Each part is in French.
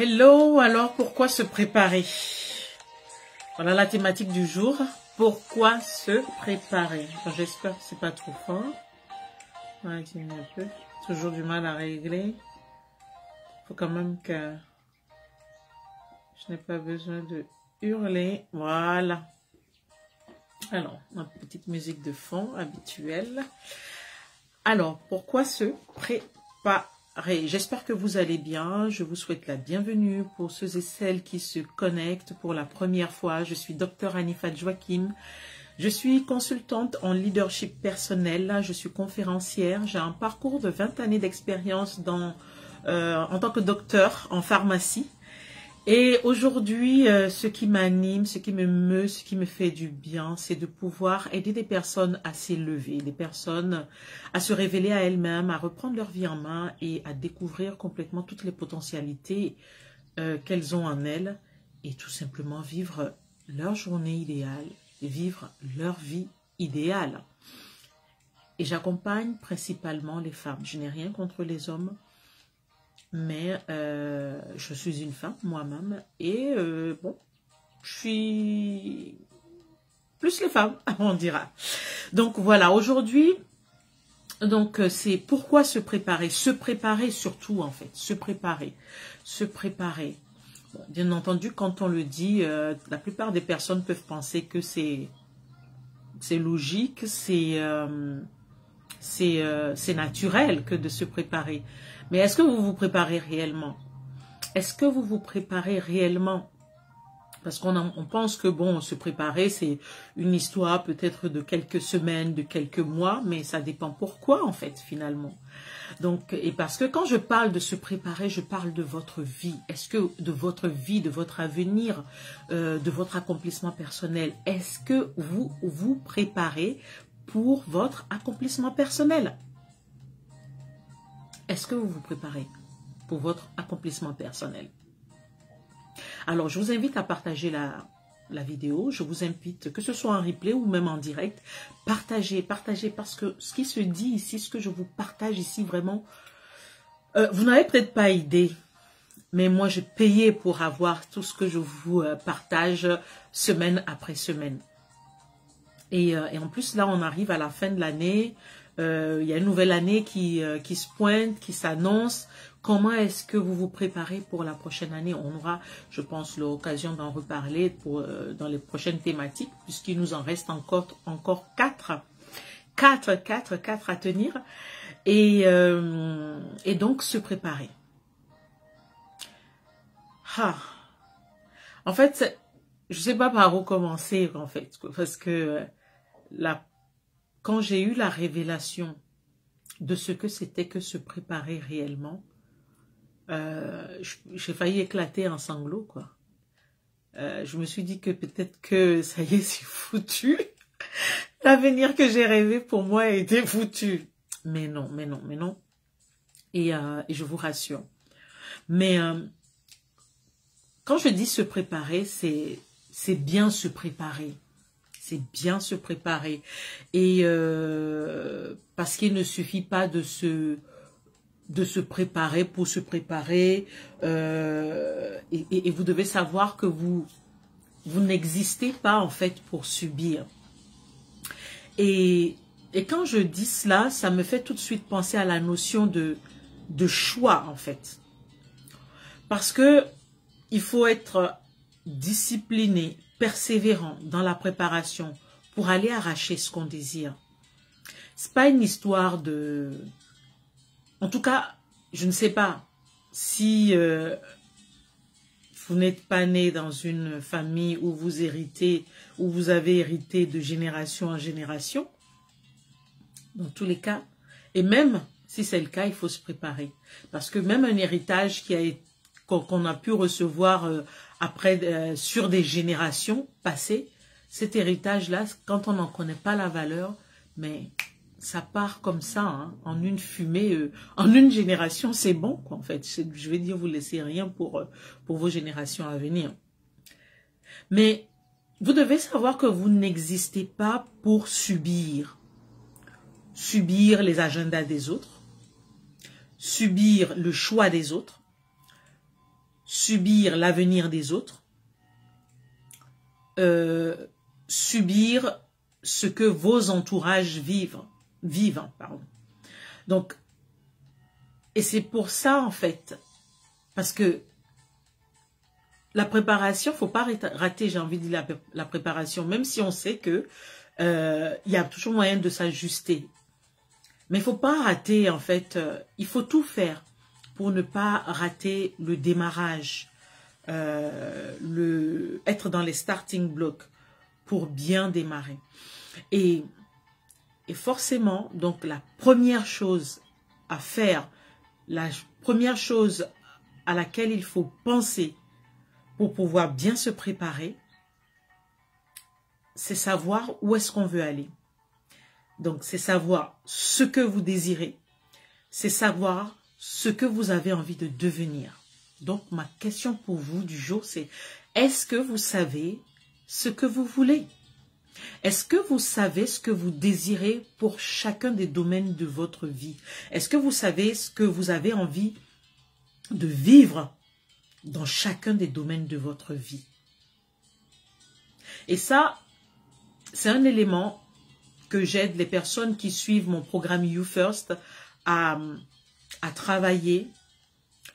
Hello, alors pourquoi se préparer? Voilà la thématique du jour. Pourquoi se préparer? J'espère que c'est pas trop fort. On va diminuer un peu. Toujours du mal à régler. Faut quand même que je n'ai pas besoin de hurler. Voilà. Alors, ma petite musique de fond habituelle. Alors, pourquoi se préparer? J'espère que vous allez bien. Je vous souhaite la bienvenue pour ceux et celles qui se connectent pour la première fois. Je suis Dr Anifat Joachim. Je suis consultante en leadership personnel. Je suis conférencière. J'ai un parcours de 20 années d'expérience en tant que docteur en pharmacie. Et aujourd'hui, ce qui m'anime, ce qui me meut, ce qui me fait du bien, c'est de pouvoir aider des personnes à s'élever, des personnes à se révéler à elles-mêmes, à reprendre leur vie en main et à découvrir complètement toutes les potentialités qu'elles ont en elles et tout simplement vivre leur journée idéale, vivre leur vie idéale. Et j'accompagne principalement les femmes. Je n'ai rien contre les hommes. Mais je suis une femme moi-même et bon, je suis plus les femmes, on dira. Donc voilà, aujourd'hui, donc c'est pourquoi se préparer surtout en fait, se préparer. Bon, bien entendu, quand on le dit, la plupart des personnes peuvent penser que c'est logique, c'est naturel que de se préparer. Mais est-ce que vous vous préparez réellement? Est-ce que vous vous préparez réellement? Parce qu'on pense que bon, se préparer, c'est une histoire peut-être de quelques semaines, de quelques mois, mais ça dépend pourquoi en fait finalement. Donc, et parce que quand je parle de se préparer, je parle de votre vie. Est-ce que de votre vie, de votre avenir, de votre accomplissement personnel, est-ce que vous vous préparez pour votre accomplissement personnel? Est-ce que vous vous préparez pour votre accomplissement personnel? Alors, je vous invite à partager la vidéo. Je vous invite, que ce soit en replay ou même en direct, partagez parce que ce qui se dit ici, ce que je vous partage ici, vraiment, vous n'avez peut-être pas idée, mais moi, j'ai payé pour avoir tout ce que je vous partage semaine après semaine. Et en plus, là, on arrive à la fin de l'année. Il y a une nouvelle année qui se pointe, qui s'annonce. Comment est-ce que vous vous préparez pour la prochaine année? On aura, je pense, l'occasion d'en reparler dans les prochaines thématiques, puisqu'il nous en reste encore 4 à tenir. Et donc, se préparer. En fait, je ne sais pas par où commencer, en fait, parce que quand j'ai eu la révélation de ce que c'était que se préparer réellement, j'ai failli éclater en sanglots, quoi. Je me suis dit que peut-être que ça y est, c'est foutu. L'avenir que j'ai rêvé pour moi était foutu. Mais non. Et je vous rassure. Mais quand je dis se préparer, c'est bien se préparer. C'est bien se préparer. Et parce qu'il ne suffit pas de se préparer pour se préparer. Et vous devez savoir que vous n'existez pas en fait pour subir. Et quand je dis cela, ça me fait tout de suite penser à la notion de choix en fait. Parce que il faut être discipliné, persévérant dans la préparation pour aller arracher ce qu'on désire. C'est pas une histoire de... En tout cas, je ne sais pas si vous n'êtes pas né dans une famille où vous avez hérité de génération en génération. Dans tous les cas, et même si c'est le cas, il faut se préparer. Parce que même un héritage qu'on a pu recevoir après sur des générations passées, cet héritage-là, quand on n'en connaît pas la valeur, mais ça part comme ça, hein, en une fumée, en une génération, c'est bon, quoi, en fait. Je vais dire, vous ne laissez rien pour vos générations à venir. Mais vous devez savoir que vous n'existez pas pour subir les agendas des autres, subir le choix des autres, subir l'avenir des autres, subir ce que vos entourages vivent. Pardon. Donc, et c'est pour ça, en fait, parce que la préparation, faut pas rater, j'ai envie de dire, la préparation, même si on sait que y a toujours moyen de s'ajuster. Mais il faut pas rater, en fait, il faut tout faire pour ne pas rater le démarrage, être dans les starting blocks pour bien démarrer. Et forcément, donc la première chose à faire, la première chose à laquelle il faut penser pour pouvoir bien se préparer, c'est savoir où est-ce qu'on veut aller. Donc, c'est savoir ce que vous désirez, c'est savoir ce que vous avez envie de devenir. Donc, ma question pour vous du jour, c'est est-ce que vous savez ce que vous voulez? Est-ce que vous savez ce que vous désirez pour chacun des domaines de votre vie? Est-ce que vous savez ce que vous avez envie de vivre dans chacun des domaines de votre vie? Et ça, c'est un élément que j'aide les personnes qui suivent mon programme You First à travailler,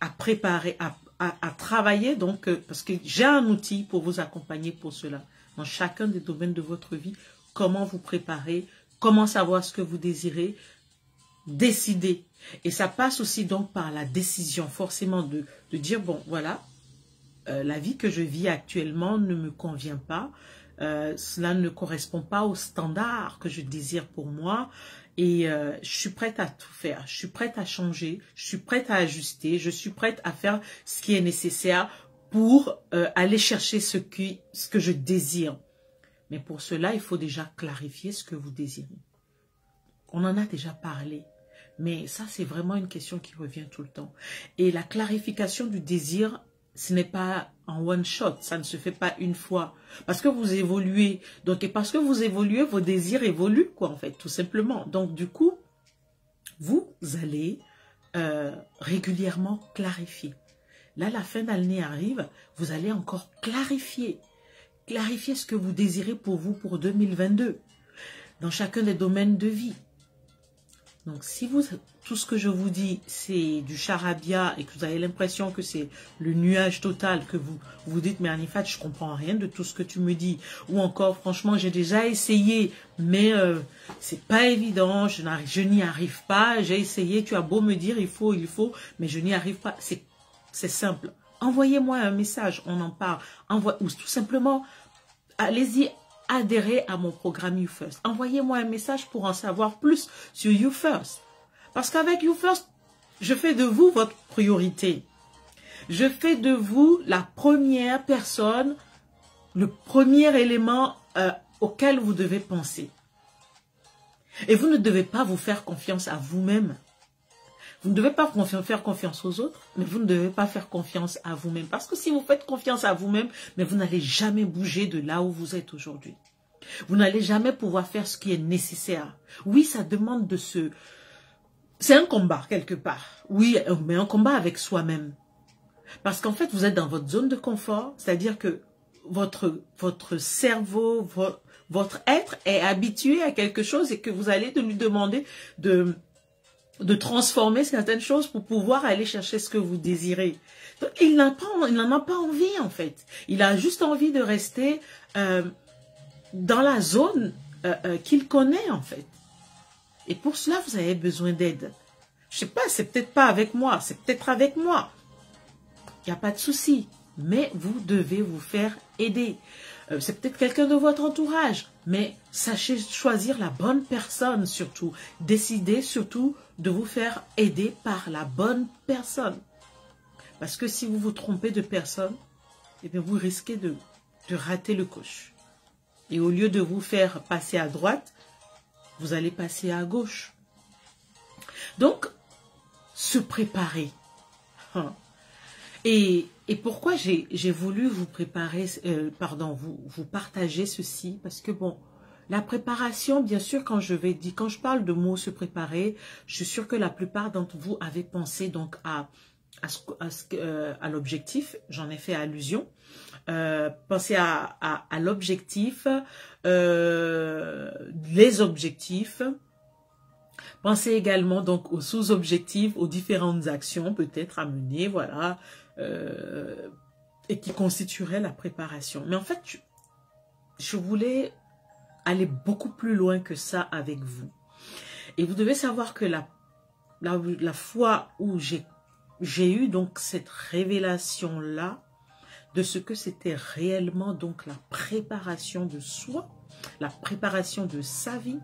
à préparer, à travailler, donc, parce que j'ai un outil pour vous accompagner pour cela. Dans chacun des domaines de votre vie, comment vous préparer, comment savoir ce que vous désirez, décider. Et ça passe aussi donc par la décision, forcément de dire, bon, voilà, la vie que je vis actuellement ne me convient pas, cela ne correspond pas aux standards que je désire pour moi, et je suis prête à tout faire, je suis prête à changer, je suis prête à ajuster, je suis prête à faire ce qui est nécessaire pour aller chercher ce que je désire. Mais pour cela, il faut déjà clarifier ce que vous désirez. On en a déjà parlé, mais ça, c'est vraiment une question qui revient tout le temps. Et la clarification du désir, ce n'est pas en one shot, ça ne se fait pas une fois. Parce que vous évoluez. Donc, et parce que vous évoluez, vos désirs évoluent, quoi, en fait, tout simplement. Donc, du coup, vous allez régulièrement clarifier. Là, la fin d'année arrive, vous allez encore clarifier. Clarifier ce que vous désirez pour vous pour 2022. Dans chacun des domaines de vie. Donc, si tout ce que je vous dis, c'est du charabia et que vous avez l'impression que c'est le nuage total, que vous dites, mais Anifat, je comprends rien de tout ce que tu me dis. Ou encore, franchement, j'ai déjà essayé, mais c'est pas évident, je n'y arrive pas. J'ai essayé, tu as beau me dire, il faut, mais je n'y arrive pas. C'est simple. Envoyez-moi un message, on en parle. Ou tout simplement, allez-y, adhérer à mon programme You First. Envoyez-moi un message pour en savoir plus sur You First. Parce qu'avec You First, je fais de vous votre priorité. Je fais de vous la première personne, le premier élément auquel vous devez penser. Et vous ne devez pas vous faire confiance à vous-même. Vous ne devez pas faire confiance aux autres, mais vous ne devez pas faire confiance à vous-même. Parce que si vous faites confiance à vous-même, mais vous n'allez jamais bouger de là où vous êtes aujourd'hui. Vous n'allez jamais pouvoir faire ce qui est nécessaire. Oui, ça demande de se... C'est un combat, quelque part. Oui, mais un combat avec soi-même. Parce qu'en fait, vous êtes dans votre zone de confort, c'est-à-dire que votre cerveau, votre être est habitué à quelque chose et que vous allez lui demander de transformer certaines choses pour pouvoir aller chercher ce que vous désirez. Donc, il n'en a pas envie, en fait. Il a juste envie de rester dans la zone qu'il connaît, en fait. Et pour cela, vous avez besoin d'aide. Je sais pas, c'est peut-être pas avec moi, c'est peut-être avec moi. Il n'y a pas de souci. Mais vous devez vous faire aider. C'est peut-être quelqu'un de votre entourage, mais sachez choisir la bonne personne surtout. Décidez surtout de vous faire aider par la bonne personne. Parce que si vous vous trompez de personne, eh bien vous risquez de rater le coche. Et au lieu de vous faire passer à droite, vous allez passer à gauche. Donc, se préparer. Et pourquoi j'ai voulu vous préparer, vous partager ceci, parce que bon, la préparation, bien sûr, quand je parle de mots se préparer, je suis sûre que la plupart d'entre vous avez pensé donc à à l'objectif, j'en ai fait allusion. Pensez à l'objectif, les objectifs. Pensez également donc aux sous-objectifs, aux différentes actions peut-être à mener, voilà, et qui constitueraient la préparation. Mais en fait, je voulais aller beaucoup plus loin que ça avec vous. Et vous devez savoir que la fois où j'ai eu donc cette révélation-là, de ce que c'était réellement donc la préparation de soi, la préparation de sa vie.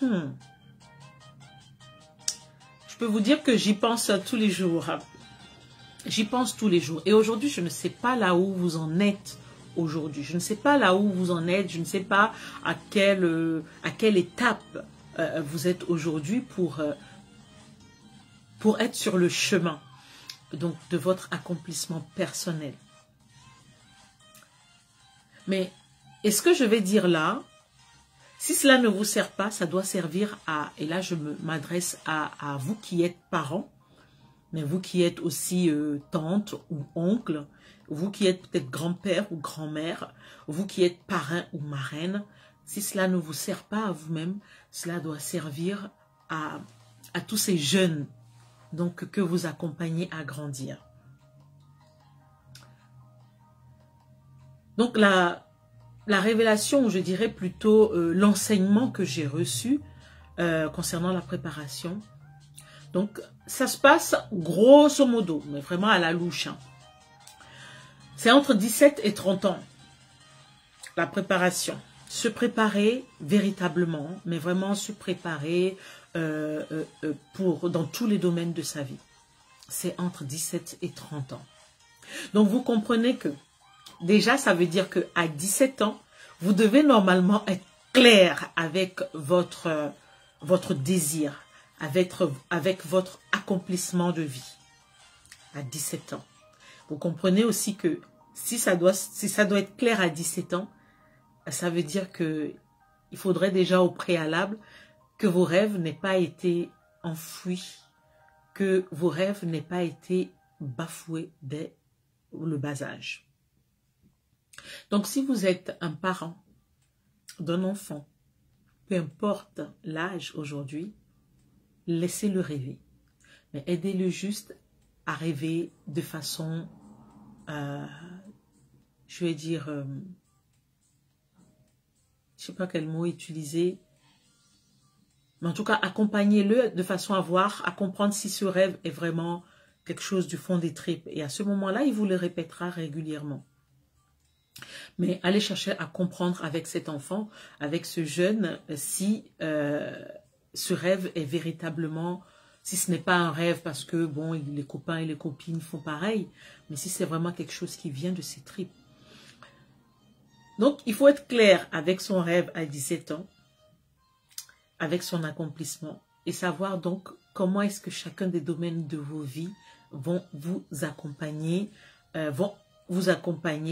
Je peux vous dire que j'y pense tous les jours. J'y pense tous les jours. Et aujourd'hui, je ne sais pas là où vous en êtes aujourd'hui. Je ne sais pas là où vous en êtes. Je ne sais pas à quelle étape vous êtes aujourd'hui pour être sur le chemin donc de votre accomplissement personnel. Mais est-ce que je vais dire là, si cela ne vous sert pas, ça doit servir à, et là je m'adresse à vous qui êtes parents, mais vous qui êtes aussi tante ou oncle, vous qui êtes peut-être grand-père ou grand-mère, vous qui êtes parrain ou marraine, si cela ne vous sert pas à vous-même, cela doit servir à tous ces jeunes donc que vous accompagnez à grandir. Donc la révélation, ou je dirais plutôt l'enseignement que j'ai reçu concernant la préparation. Donc ça se passe grosso modo, mais vraiment à la louche. Hein. C'est entre 17 et 30 ans, la préparation. Se préparer véritablement, mais vraiment se préparer dans tous les domaines de sa vie. C'est entre 17 et 30 ans. Donc vous comprenez que déjà ça veut dire qu'à 17 ans, vous devez normalement être clair avec votre désir, avec votre accomplissement de vie. À 17 ans. Vous comprenez aussi que si ça doit être clair à 17 ans, ça veut dire que il faudrait déjà au préalable que vos rêves n'aient pas été enfouis, que vos rêves n'aient pas été bafoués dès le bas âge. Donc si vous êtes un parent d'un enfant, peu importe l'âge aujourd'hui, laissez-le rêver. Mais aidez-le juste à rêver de façon, je vais dire, je ne sais pas quel mot utiliser, mais en tout cas, accompagnez-le de façon à comprendre si ce rêve est vraiment quelque chose du fond des tripes. Et à ce moment-là, il vous le répétera régulièrement. Mais allez chercher à comprendre avec cet enfant, avec ce jeune, si ce rêve est véritablement, si ce n'est pas un rêve parce que bon, les copains et les copines font pareil, mais si c'est vraiment quelque chose qui vient de ses tripes. Donc, il faut être clair avec son rêve à 17 ans, avec son accomplissement, et savoir donc comment est-ce que chacun des domaines de vos vies vont vous accompagner,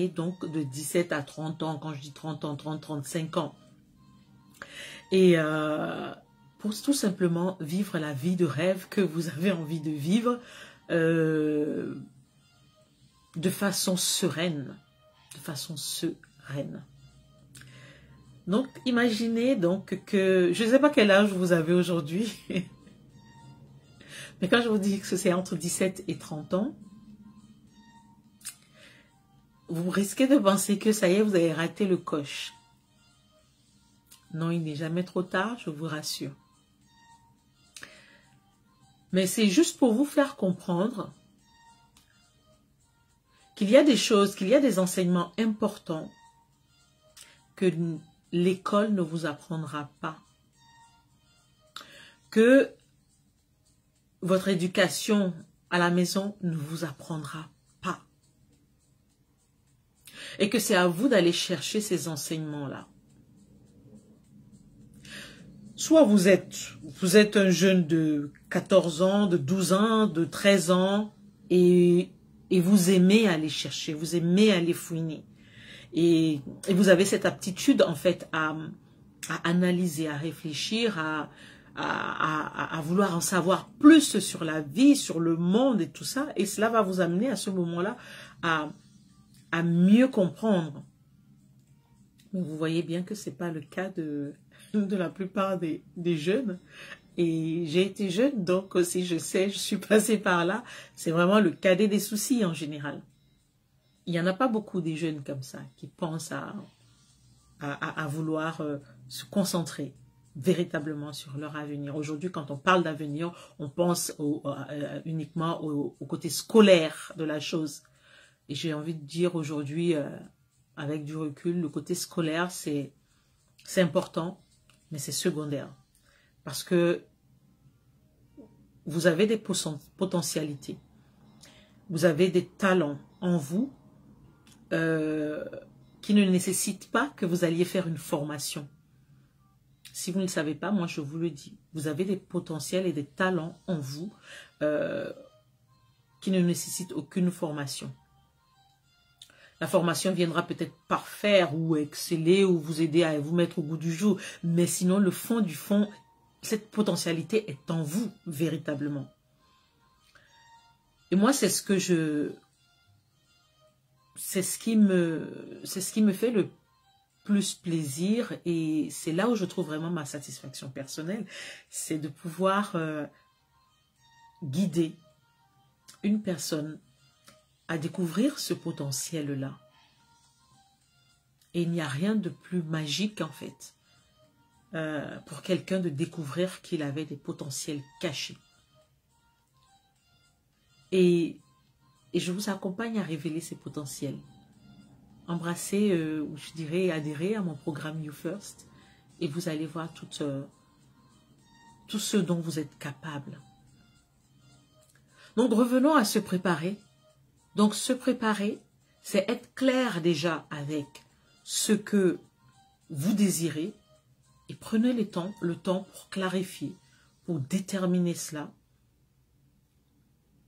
donc de 17 à 30 ans, quand je dis 30 ans, 30, 35 ans. Et pour tout simplement vivre la vie de rêve que vous avez envie de vivre de façon sereine. De façon sereine. Donc, imaginez donc que, je ne sais pas quel âge vous avez aujourd'hui, mais quand je vous dis que c'est entre 17 et 30 ans, vous risquez de penser que ça y est, vous avez raté le coche. Non, il n'est jamais trop tard, je vous rassure. Mais c'est juste pour vous faire comprendre qu'il y a des choses, qu'il y a des enseignements importants que l'école ne vous apprendra pas. Que votre éducation à la maison ne vous apprendra pas. Et que c'est à vous d'aller chercher ces enseignements-là. Soit vous êtes un jeune de 14 ans, de 12 ans, de 13 ans, et vous aimez aller chercher, vous aimez aller fouiner. Et vous avez cette aptitude, en fait, à analyser, à réfléchir, à vouloir en savoir plus sur la vie, sur le monde et tout ça. Et cela va vous amener à ce moment-là à mieux comprendre. Mais vous voyez bien que ce n'est pas le cas de la plupart des jeunes. Et j'ai été jeune, donc aussi je sais, je suis passée par là. C'est vraiment le cadet des soucis en général. Il n'y en a pas beaucoup des jeunes comme ça qui pensent à vouloir se concentrer véritablement sur leur avenir. Aujourd'hui, quand on parle d'avenir, on pense uniquement au côté scolaire de la chose. Et j'ai envie de dire aujourd'hui, avec du recul, le côté scolaire, c'est important, mais c'est secondaire. Parce que vous avez des potentialités, vous avez des talents en vous qui ne nécessitent pas que vous alliez faire une formation. Si vous ne le savez pas, moi je vous le dis, vous avez des potentiels et des talents en vous qui ne nécessitent aucune formation. La formation viendra peut-être parfaire ou exceller ou vous aider à vous mettre au goût du jour, mais sinon le fond du fond, cette potentialité est en vous, véritablement. Et moi, c'est ce qui me fait le plus plaisir et c'est là où je trouve vraiment ma satisfaction personnelle, c'est de pouvoir guider une personne à découvrir ce potentiel-là. Et il n'y a rien de plus magique, en fait, pour quelqu'un de découvrir qu'il avait des potentiels cachés. Et je vous accompagne à révéler ces potentiels. Embrassez, ou je dirais adhérer à mon programme You First, et vous allez voir tout ce dont vous êtes capable. Donc revenons à se préparer. Donc se préparer, c'est être clair déjà avec ce que vous désirez, et prenez le temps pour clarifier, pour déterminer cela.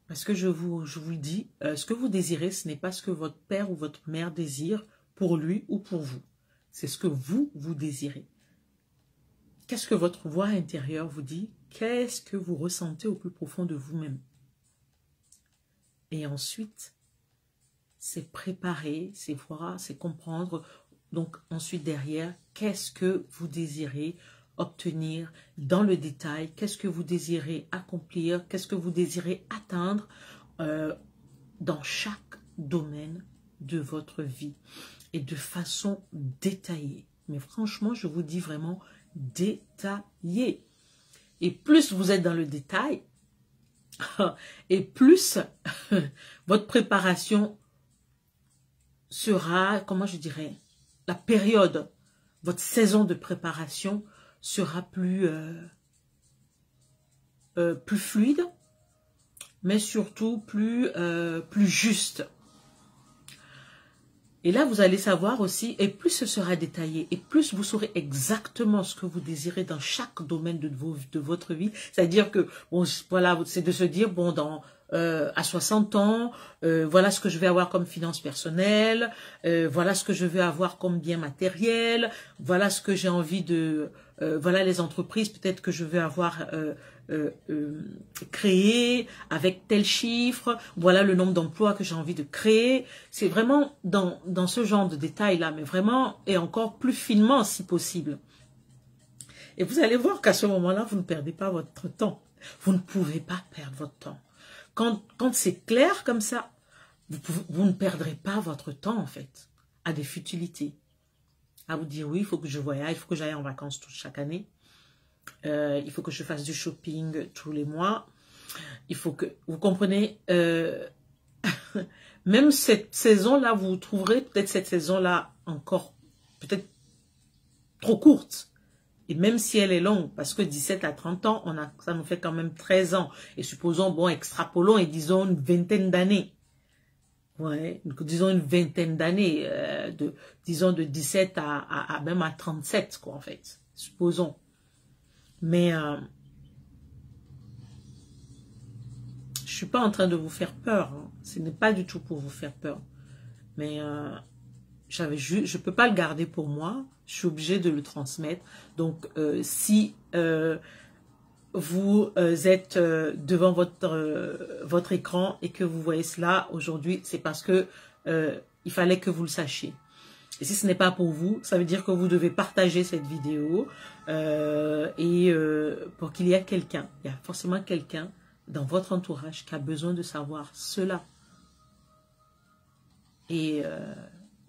Parce que je vous le dis, ce que vous désirez, ce n'est pas ce que votre père ou votre mère désire pour lui ou pour vous. C'est ce que vous désirez. Qu'est-ce que votre voix intérieure vous dit? Qu'est-ce que vous ressentez au plus profond de vous-même? Et ensuite, c'est préparer, c'est voir, c'est comprendre. Donc ensuite derrière, qu'est-ce que vous désirez obtenir dans le détail, qu'est-ce que vous désirez accomplir, qu'est-ce que vous désirez atteindre dans chaque domaine de votre vie et de façon détaillée. Mais franchement, je vous dis vraiment détaillée. Et plus vous êtes dans le détail, et plus votre préparation sera, comment je dirais, la période, votre saison de préparation sera plus fluide, mais surtout plus juste. Et là, vous allez savoir aussi, et plus ce sera détaillé, et plus vous saurez exactement ce que vous désirez dans chaque domaine de votre vie. C'est-à-dire que, bon, voilà, c'est de se dire, bon, à 60 ans, voilà ce que je vais avoir comme finances personnelles, voilà ce que je vais avoir comme bien matériel, voilà ce que j'ai envie de... voilà les entreprises peut-être que je vais avoir créées avec tel chiffre, voilà le nombre d'emplois que j'ai envie de créer. C'est vraiment dans ce genre de détails-là, mais vraiment et encore plus finement si possible. Et vous allez voir qu'à ce moment-là, vous ne perdez pas votre temps. Vous ne pouvez pas perdre votre temps. Quand c'est clair comme ça, vous ne perdrez pas votre temps, en fait, à des futilités. À vous dire, oui, il faut que je voyage, il faut que j'aille en vacances chaque année. Il faut que je fasse du shopping tous les mois. Il faut que, vous comprenez, même cette saison-là, vous trouverez peut-être cette saison-là encore peut-être trop courte. Et même si elle est longue, parce que 17 à 30 ans, ça nous fait quand même 13 ans. Et supposons, bon, extrapolons et disons une vingtaine d'années. Ouais, disons une vingtaine d'années, disons de 17 à même à 37, quoi, en fait. Supposons. Mais je suis pas en train de vous faire peur. Hein. Ce n'est pas du tout pour vous faire peur. Mais je peux pas le garder pour moi. Je suis obligée de le transmettre. Donc, si vous êtes devant votre écran et que vous voyez cela aujourd'hui, c'est parce que il fallait que vous le sachiez. Et si ce n'est pas pour vous, ça veut dire que vous devez partager cette vidéo pour qu'il y ait quelqu'un, il y a forcément quelqu'un dans votre entourage qui a besoin de savoir cela. Et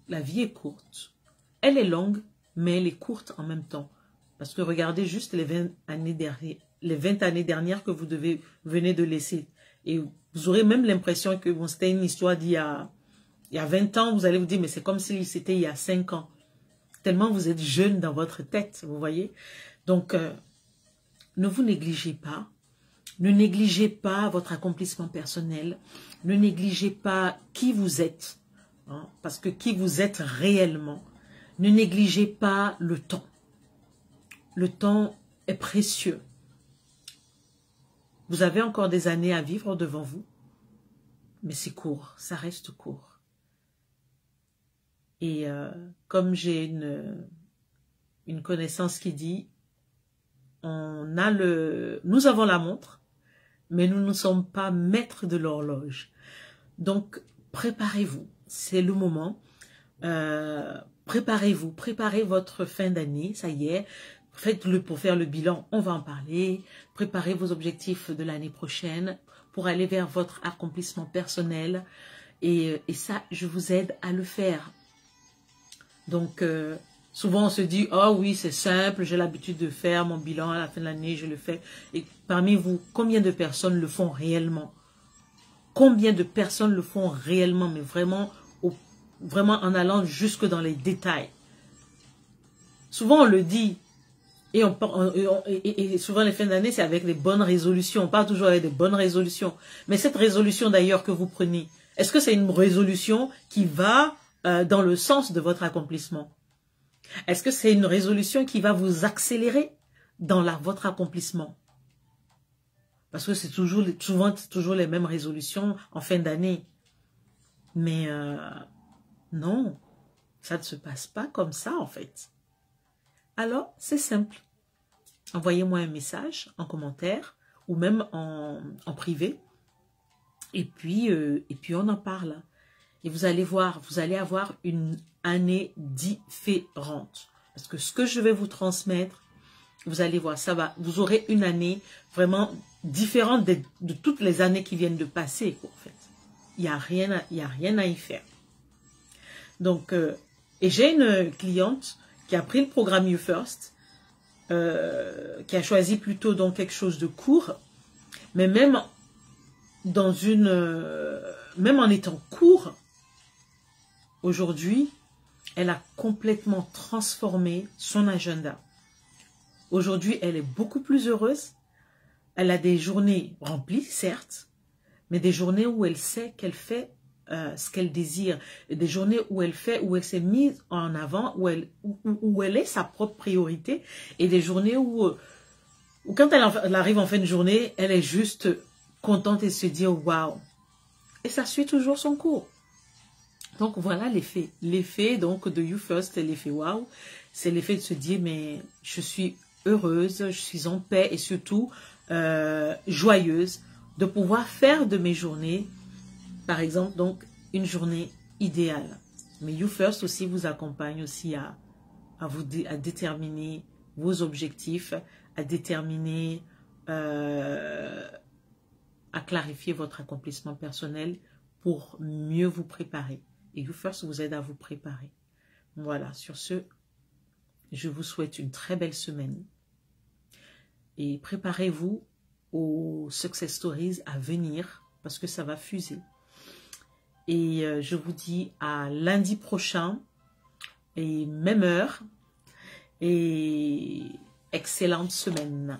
la vie est courte. Elle est longue, mais elle est courte en même temps. Parce que regardez juste les 20 années dernières que vous venez de laisser. Et vous aurez même l'impression que bon, c'était une histoire d'il y a 20 ans. Vous allez vous dire, mais c'est comme si c'était il y a 5 ans. Tellement vous êtes jeune dans votre tête, vous voyez. Donc, ne vous négligez pas. Ne négligez pas votre accomplissement personnel. Ne négligez pas qui vous êtes. Hein, parce que qui vous êtes réellement. Ne négligez pas le temps. Le temps est précieux. Vous avez encore des années à vivre devant vous. Mais c'est court, ça reste court. Et comme j'ai une connaissance qui dit, nous avons la montre, mais nous ne sommes pas maîtres de l'horloge. Donc, préparez-vous, c'est le moment. Préparez-vous, préparez votre fin d'année, ça y est. Faites-le pour faire le bilan, on va en parler. Préparez vos objectifs de l'année prochaine pour aller vers votre accomplissement personnel. Et ça, je vous aide à le faire. Donc, souvent on se dit, oh oui, c'est simple, j'ai l'habitude de faire mon bilan à la fin de l'année, je le fais. Et parmi vous, combien de personnes le font réellement? Combien de personnes le font réellement, mais vraiment, vraiment en allant jusque dans les détails? Souvent on le dit, et souvent les fins d'année, c'est avec des bonnes résolutions. On parle toujours avec des bonnes résolutions. Mais cette résolution d'ailleurs que vous prenez, est-ce que c'est une résolution qui va dans le sens de votre accomplissement? Est-ce que c'est une résolution qui va vous accélérer dans votre accomplissement? Parce que c'est souvent toujours les mêmes résolutions en fin d'année. Mais non, ça ne se passe pas comme ça en fait. Alors, c'est simple. Envoyez-moi un message en commentaire ou même en privé. Et puis on en parle. Et vous allez voir, vous allez avoir une année différente. Parce que ce que je vais vous transmettre, vous allez voir, vous aurez une année vraiment différente de toutes les années qui viennent de passer, en fait. Il n'y a rien à y faire. Donc, et j'ai une cliente qui a pris le programme You First, qui a choisi plutôt donc quelque chose de court, mais même en étant court, aujourd'hui, elle a complètement transformé son agenda. Aujourd'hui, elle est beaucoup plus heureuse. Elle a des journées remplies, certes, mais des journées où elle sait qu'elle fait ce qu'elle désire, des journées où elle s'est mise en avant, où elle est sa propre priorité, et des journées où quand elle arrive en fin de journée, elle est juste contente et se dit waouh, et ça suit toujours son cours. Donc voilà l'effet. L'effet donc de You First, l'effet waouh, c'est l'effet de se dire mais je suis heureuse, je suis en paix et surtout joyeuse de pouvoir faire de mes journées, par exemple, donc une journée idéale. Mais You First aussi vous accompagne aussi à déterminer vos objectifs, à déterminer, à clarifier votre accomplissement personnel pour mieux vous préparer. Et You First vous aide à vous préparer. Voilà, sur ce, je vous souhaite une très belle semaine. Et préparez-vous aux Success Stories à venir, parce que ça va fuser. Et je vous dis à lundi prochain, et même heure, et excellente semaine.